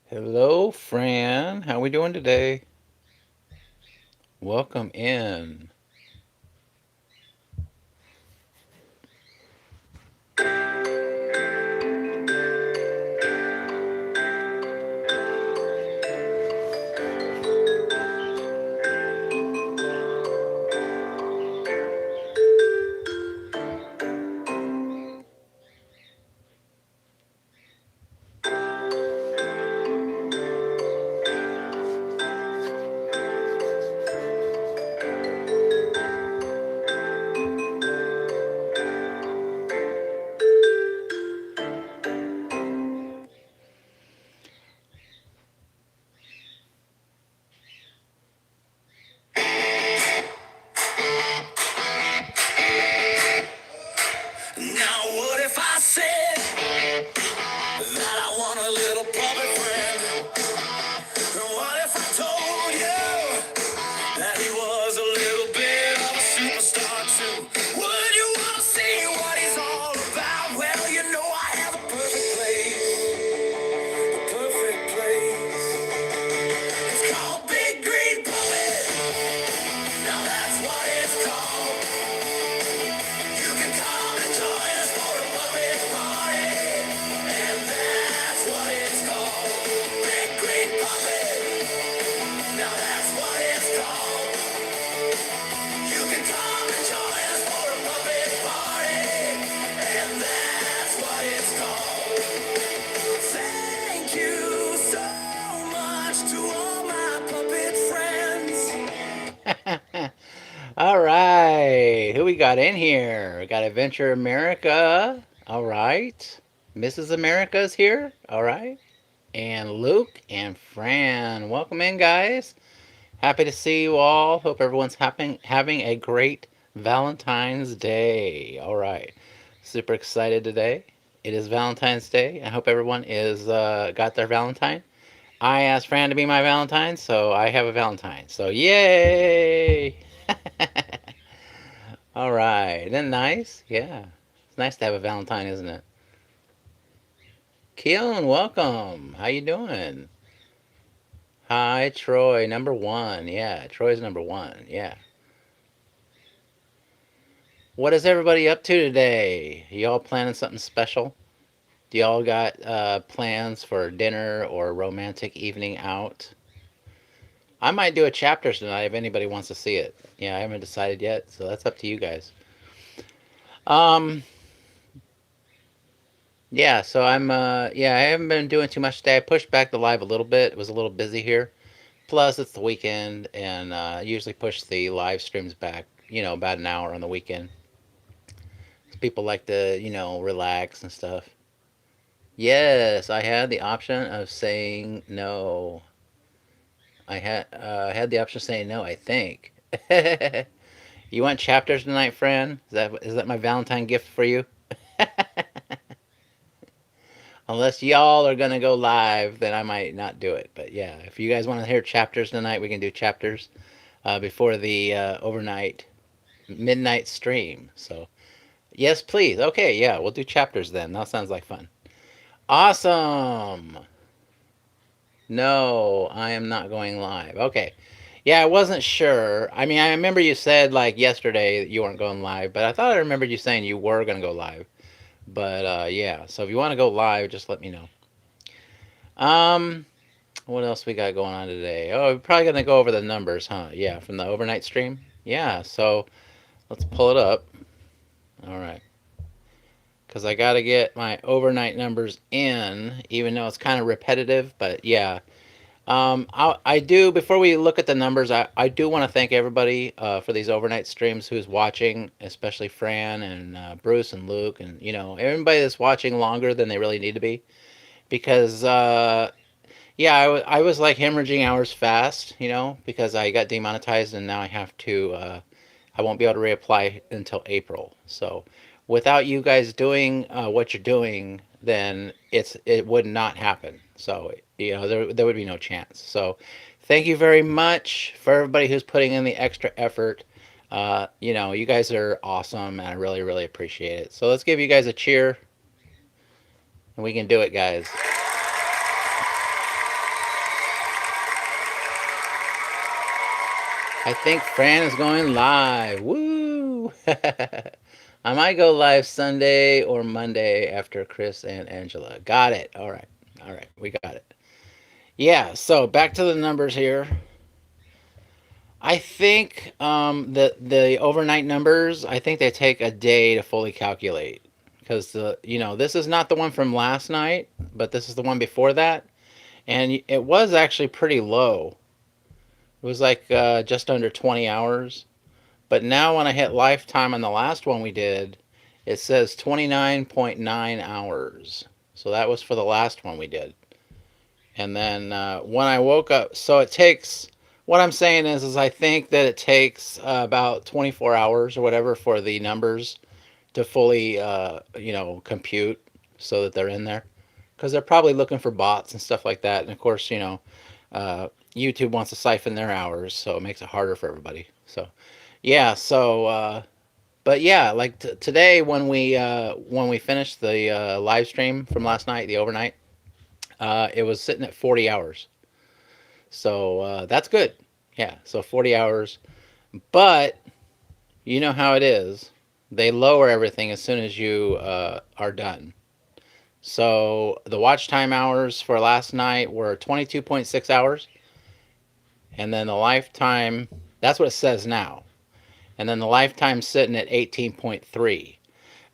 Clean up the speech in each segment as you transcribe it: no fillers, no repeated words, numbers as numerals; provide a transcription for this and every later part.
Hello, Fran. How we doing today? Welcome in. Now what if I said that I want a little puppet friend? And what if I told you that he was a little bit of a superstar too? Would you want to see what he's all about? Well, you know I have a perfect place, a perfect place. It's called Big Green Puppet. Now that's what it's called. You can come and join us for a puppet party. And that's what it's called. Big Green Puppet. Now that's what it's called. You can come and join us for a puppet party. And that's what it's called. Thank you so much to all my puppet friends. All right. Who we got in here? We got Adventure America. All right. Mrs. America's here. All right. And Luke and Fran. Welcome in, guys. Happy to see you all. Hope everyone's having a great Valentine's Day. All right. Super excited today. It is Valentine's Day. I hope everyone is got their Valentine. I asked Fran to be my Valentine, so I have a Valentine. So yay! All right, isn't that nice? Yeah, it's nice to have a Valentine, isn't it? Keelan, welcome. How you doing? Hi, Troy, number one. Yeah, Troy's number one. Yeah. What is everybody up to today? Y'all planning something special? Do y'all got plans for dinner or romantic evening out? I might do a chapter tonight if anybody wants to see it. Yeah, I haven't decided yet, so that's up to you guys. Um, yeah, so I haven't been doing too much today. I pushed back the live a little bit. It was a little busy here. Plus, it's the weekend, and I usually push the live streams back, about an hour on the weekend. People like to, relax and stuff. Yes, I had the option of saying no. I had the option of saying no, I think. You want chapters tonight, friend? Is that my Valentine gift for you? Unless y'all are gonna go live, then I might not do it. But yeah, if you guys want to hear chapters tonight, we can do chapters before the overnight midnight stream. So yes, please. Okay, yeah, we'll do chapters then. That sounds like fun. Awesome. No, I am not going live. Okay. Yeah, I wasn't sure. I mean, I remember you said like yesterday that you weren't going live, but I thought I remembered you saying you were gonna go live. But yeah, so if you want to go live, just let me know. Um, what else we got going on today? Oh, we're probably gonna go over the numbers, huh? Yeah, from the overnight stream. Yeah, so let's pull it up. All right, because I got to get my overnight numbers in, even though it's kind of repetitive. But yeah, I do. Before we look at the numbers, I do want to thank everybody for these overnight streams who's watching, especially Fran and Bruce and Luke, and everybody that's watching longer than they really need to be, because yeah, I was like hemorrhaging hours fast, because I got demonetized and now I have to, I won't be able to reapply until April. So without you guys doing what you're doing, then it would not happen. So, there would be no chance. So thank you very much for everybody who's putting in the extra effort. You guys are awesome and I really, really appreciate it. So let's give you guys a cheer and we can do it, guys. I think Fran is going live. Woo! I might go live Sunday or Monday after Chris and Angela. Got it. All right. All right. We got it. Yeah. So back to the numbers here. I think the overnight numbers. I think they take a day to fully calculate because this is not the one from last night, but this is the one before that, and it was actually pretty low. It was like just under 20 hours. But now when I hit lifetime on the last one we did, it says 29.9 hours. So that was for the last one we did. And then when I woke up, so it takes. What I'm saying is I think that it takes about 24 hours or whatever for the numbers to fully, compute so that they're in there, because they're probably looking for bots and stuff like that. And of course, YouTube wants to siphon their hours, so it makes it harder for everybody. So, yeah. But yeah, like today when we finished the live stream from last night, the overnight, it was sitting at 40 hours. So that's good. Yeah, so 40 hours. But you know how it is. They lower everything as soon as you are done. So the watch time hours for last night were 22.6 hours. And then the lifetime, that's what it says now. And then the lifetime sitting at 18.3.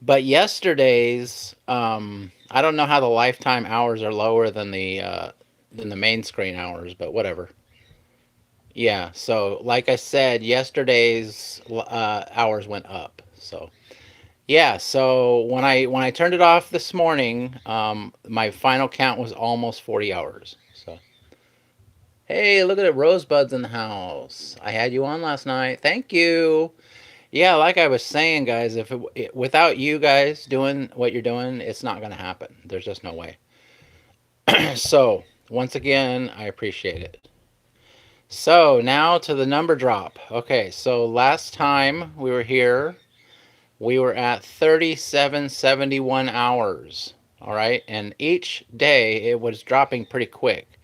But yesterday's, I don't know how the lifetime hours are lower than the main screen hours, but whatever. Yeah. So, like I said, yesterday's hours went up. So, yeah. So when I turned it off this morning, my final count was almost 40 hours. So, hey, look at it, Rosebud's in the house. I had you on last night. Thank you. Yeah, like I was saying, guys, if without you guys doing what you're doing, it's not going to happen. There's just no way. So, once again, I appreciate it. So, now to the number drop. Okay, so last time we were here, we were at 3771 hours. All right, and each day it was dropping pretty quick.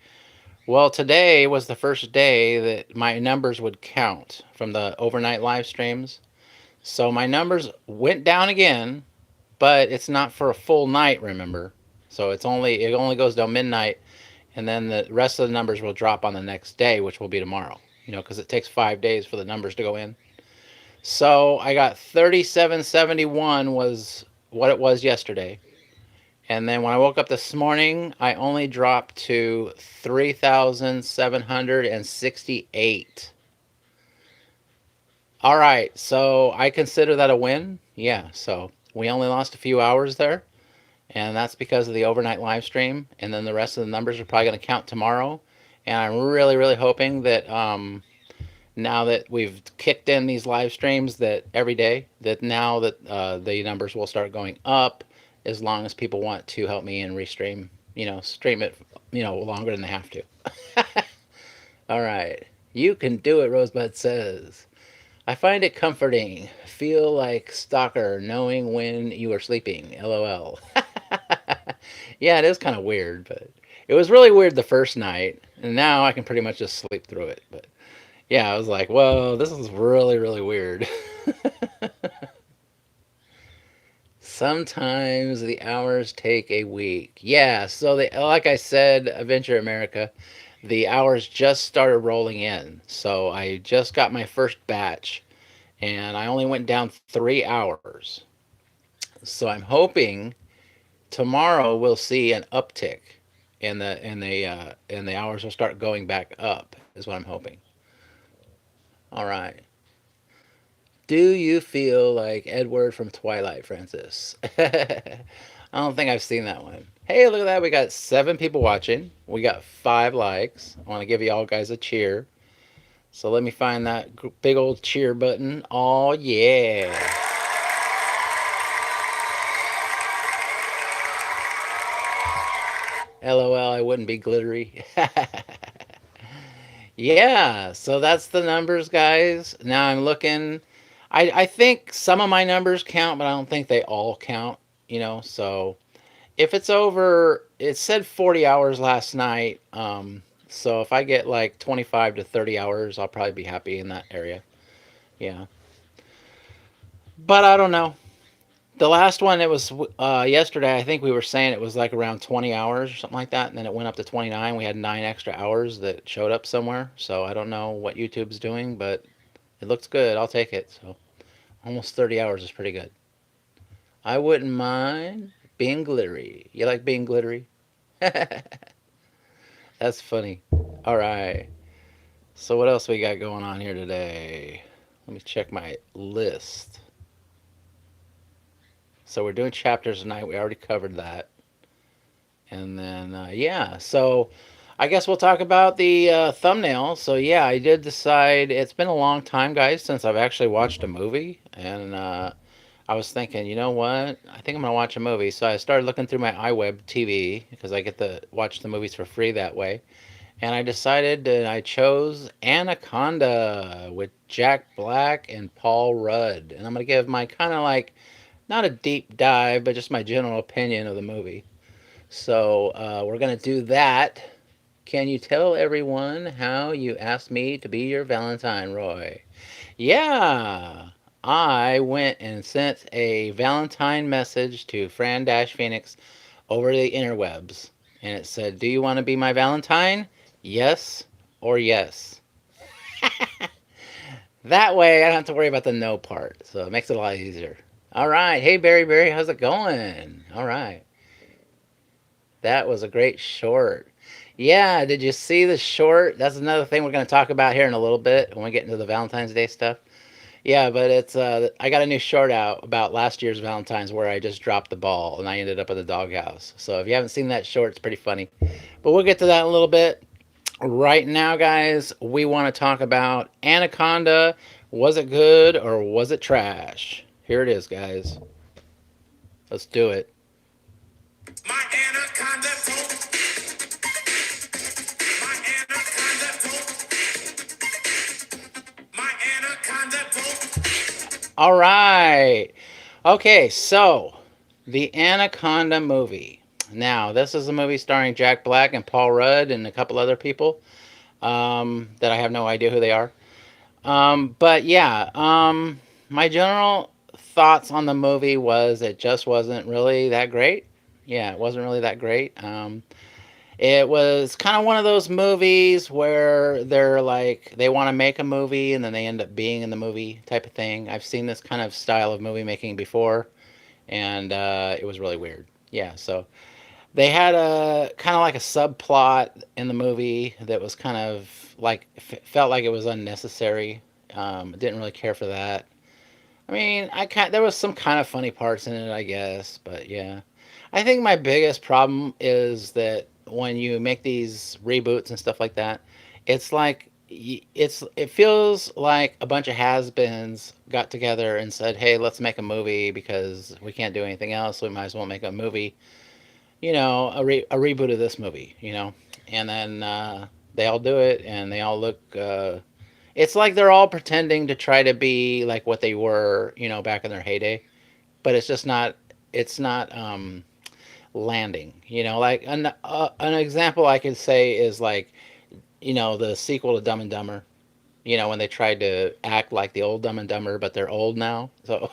Well, today was the first day that my numbers would count from the overnight live streams. So my numbers went down again, but it's not for a full night, remember? So it only goes till midnight, and then the rest of the numbers will drop on the next day, which will be tomorrow. Because it takes 5 days for the numbers to go in. So I got 3771 was what it was yesterday, and then when I woke up this morning, I only dropped to 3768. All right, so I consider that a win. Yeah, so we only lost a few hours there, and that's because of the overnight live stream. And then the rest of the numbers are probably going to count tomorrow. And I'm really, really hoping that now that we've kicked in these live streams that every day, that now that the numbers will start going up, as long as people want to help me and restream, stream it, longer than they have to. All right, you can do it, Rosebud says. I find it comforting. Feel like stalker knowing when you are sleeping. LOL. Yeah, it is kind of weird, but it was really weird the first night, and now I can pretty much just sleep through it. But yeah, I was like, whoa, this is really, really weird. Sometimes the hours take a week. Yeah, so like I said, Adventure America, the hours just started rolling in. So I just got my first batch, and I only went down 3 hours. So I'm hoping tomorrow we'll see an uptick, and the hours will start going back up. Is what I'm hoping. All right. Do you feel like Edward from Twilight, Francis? I don't think I've seen that one. Hey, look at that. We got 7 people watching. We got 5 likes. I want to give you all guys a cheer. So let me find that big old cheer button. Oh, yeah. LOL, I wouldn't be glittery. Yeah, so that's the numbers, guys. Now I'm looking. I think some of my numbers count, but I don't think they all count, so if it's over, it said 40 hours last night. So if I get like 25 to 30 hours, I'll probably be happy in that area. Yeah. But I don't know. The last one, it was yesterday. I think we were saying it was like around 20 hours or something like that. And then it went up to 29. We had 9 extra hours that showed up somewhere. So I don't know what YouTube's doing, but it looks good. I'll take it. So almost 30 hours is pretty good. I wouldn't mind being glittery. You like being glittery? That's funny. All right. So what else we got going on here today? Let me check my list. So we're doing chapters tonight. We already covered that. And then yeah, so I guess we'll talk about the thumbnail. So yeah, I did decide. It's been a long time, guys, since I've actually watched a movie, and I was thinking, you know what? I think I'm gonna watch a movie. So I started looking through my iWeb TV because I get to watch the movies for free that way. And I decided that I chose Anaconda with Jack Black and Paul Rudd. And I'm going to give my kind of like, not a deep dive, but just my general opinion of the movie. So we're going to do that. Can you tell everyone how you asked me to be your Valentine, Roy? Yeah, I went and sent a Valentine message to Fran Dash Phoenix over the interwebs. And it said, "Do you want to be my Valentine? Yes or yes." That way I don't have to worry about the no part. So it makes it a lot easier. All right. Hey, Barry Barry, how's it going? All right. That was a great short. Yeah, did you see the short? That's another thing we're going to talk about here in a little bit when we get into the Valentine's Day stuff. Yeah, but it's I got a new short out about last year's Valentine's where I just dropped the ball and I ended up at the doghouse. So if you haven't seen that short, it's pretty funny. But we'll get to that in a little bit. Right now, guys, we want to talk about Anaconda. Was it good or was it trash? Here it is, guys. Let's do it. My anaconda don't, my anaconda don't, my anaconda don't. All right. Okay, so the Anaconda movie. Now, this is a movie starring Jack Black and Paul Rudd and a couple other people that I have no idea who they are. But yeah, my general thoughts on the movie was it just wasn't really that great. Yeah, it wasn't really that great. It was kind of one of those movies where they're like they want to make a movie and then they end up being in the movie type of thing. I've seen this kind of style of movie making before, and it was really weird. Yeah, so they had a kind of like a subplot in the movie that was kind of like felt like it was unnecessary. Didn't really care for that. I mean, there was some kind of funny parts in it, I guess, but yeah. I think my biggest problem is that when you make these reboots and stuff like that, it's like it feels like a bunch of has-beens got together and said, "Hey, let's make a movie because we can't do anything else. So we might as well make a movie." A reboot of this movie. And then they all do it, and they all look. It's like they're all pretending to try to be like what they were, back in their heyday, but it's just not. It's not landing. Like an example I could say is like the sequel to Dumb and Dumber. When they tried to act like the old Dumb and Dumber, but they're old now. So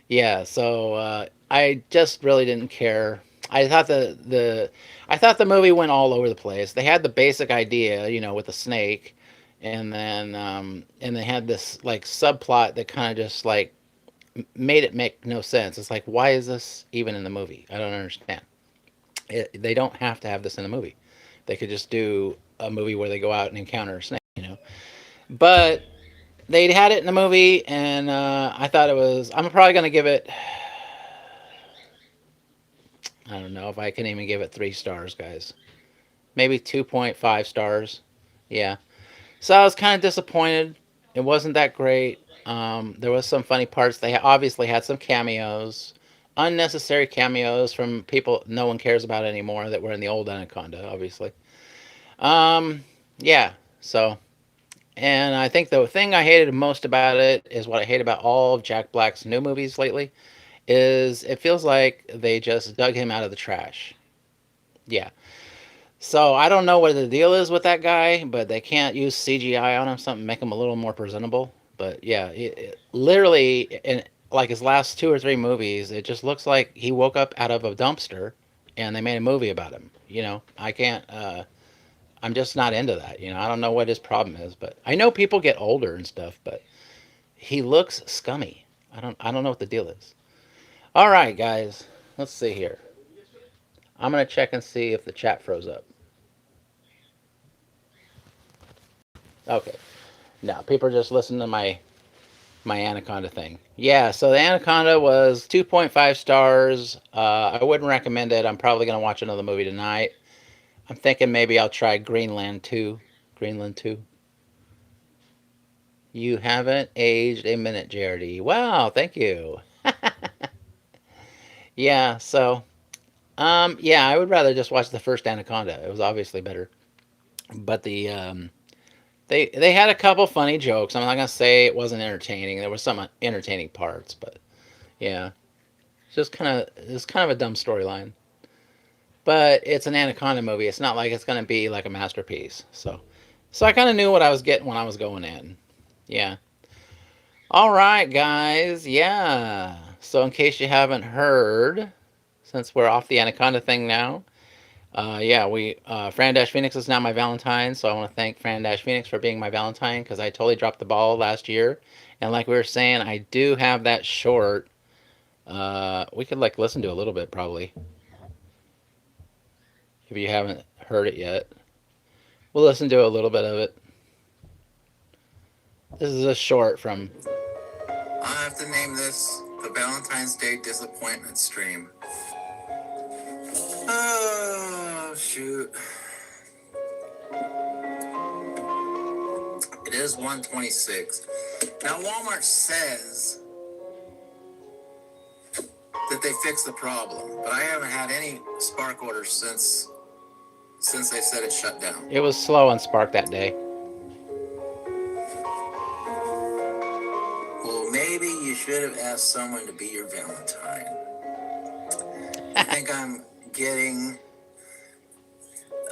yeah, so I just really didn't care. I thought the movie went all over the place. They had the basic idea, with the snake, and they had this like subplot that kind of just like made it make no sense. It's like, why is this even in the movie? I don't understand. They don't have to have this in the movie. They could just do a movie where they go out and encounter a snake. But they had it in the movie, and I thought it was. I'm probably gonna give it. I don't know if I can even give it 3 stars, guys. Maybe 2.5 stars. Yeah. So I was kind of disappointed. It wasn't that great. There was some funny parts. They obviously had some cameos, unnecessary cameos from people no one cares about anymore that were in the old Anaconda, obviously. Um, yeah. So, and I think the thing I hated most about it is what I hate about all of Jack Black's new movies lately is it feels like they just dug him out of the trash. Yeah. So I don't know what the deal is with that guy, but they can't use CGI on him, something make him a little more presentable. But yeah, literally in like his last two or three movies, it just looks like he woke up out of a dumpster, and they made a movie about him. I can't. I'm just not into that. I don't know what his problem is, but I know people get older and stuff, but he looks scummy. I don't know what the deal is. All right, guys, let's see here. I'm gonna check and see if the chat froze up. Okay. No, people are just listening to my Anaconda thing. Yeah, so the Anaconda was 2.5 stars. I wouldn't recommend it. I'm probably gonna watch another movie tonight. I'm thinking maybe I'll try Greenland 2. Greenland 2. You haven't aged a minute, Jarity. Wow, thank you. Yeah, so yeah, I would rather just watch the first Anaconda. It was obviously better. But they had a couple funny jokes. I'm not gonna say it wasn't entertaining. There was some entertaining parts, but yeah, it's kind of a dumb storyline. But it's an Anaconda movie. It's not like it's gonna be like a masterpiece. So I kind of knew what I was getting when I was going in. Yeah. All right, guys. Yeah. So in case you haven't heard, since we're off the Anaconda thing now, yeah, we Fran Dash Phoenix is now my Valentine, so I want to thank Fran Dash Phoenix for being my Valentine because I totally dropped the ball last year. And like we were saying, I do have that short. We could like listen to a little bit probably if you haven't heard it yet. We'll listen to a little bit of it. This is a short from. I have to name this the Valentine's Day Disappointment Stream. Oh, shoot. It is 126. Now, Walmart says that they fixed the problem, but I haven't had any Spark orders since they said it shut down. It was slow on Spark that day. Well, maybe you should have asked someone to be your Valentine. I think I'm getting,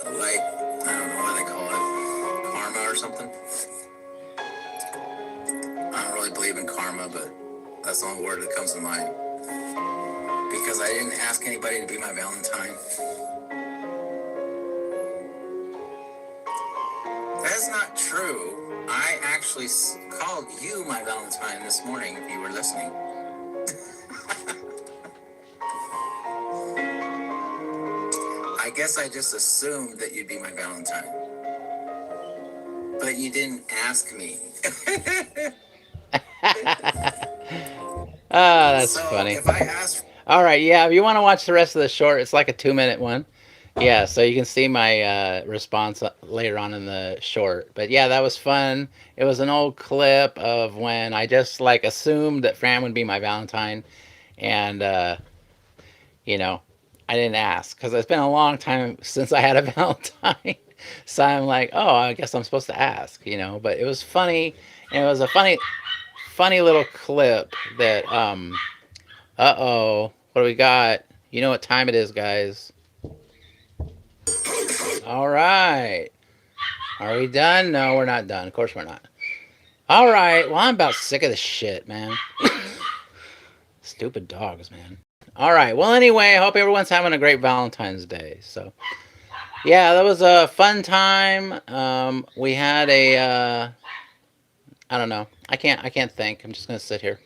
like, I don't know what they call it, karma or something. I don't really believe in karma, but that's the only word that comes to mind. Because I didn't ask anybody to be my Valentine. That's not true. I actually called you my Valentine this morning if you were listening. I guess I just assumed that you'd be my Valentine. But you didn't ask me. That's So funny. if I asked. All right, yeah. If you want to watch the rest of the short, it's like a 2 minute one. Yeah, so you can see my response later on in the short. But yeah, that was fun. It was an old clip of when I just like assumed that Fran would be my Valentine, and you know, I didn't ask because it's been a long time since I had a Valentine. So I'm like, oh, I guess I'm supposed to ask. But it was funny, and it was a funny little clip that what do we got? You know what time it is, guys. All right. Are we done? No, we're not done. Of course we're not. All right. Well, I'm about sick of this shit, man. Stupid dogs, man. All right. Well, anyway, I hope everyone's having a great Valentine's Day. So, yeah, that was a fun time. We had a I don't know. I can't think. I'm just gonna sit here.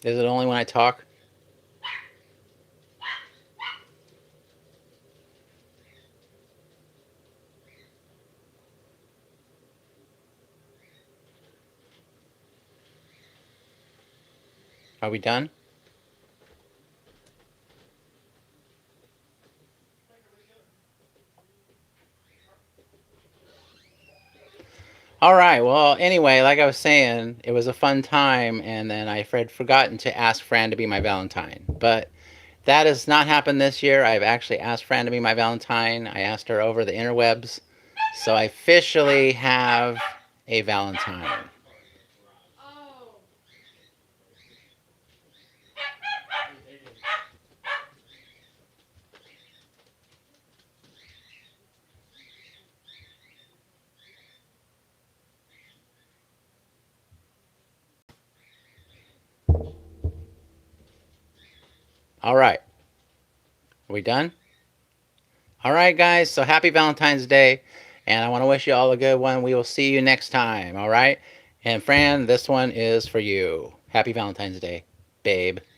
Is it only when I talk? Are we done? All right. Well, anyway, like I was saying, it was a fun time, and then I had forgotten to ask Fran to be my Valentine. But that has not happened this year. I've actually asked Fran to be my Valentine. I asked her over the interwebs. So I officially have a Valentine. All right. Are we done? All right, guys. So happy Valentine's Day. And I want to wish you all a good one. We will see you next time. All right. And Fran, this one is for you. Happy Valentine's Day, babe.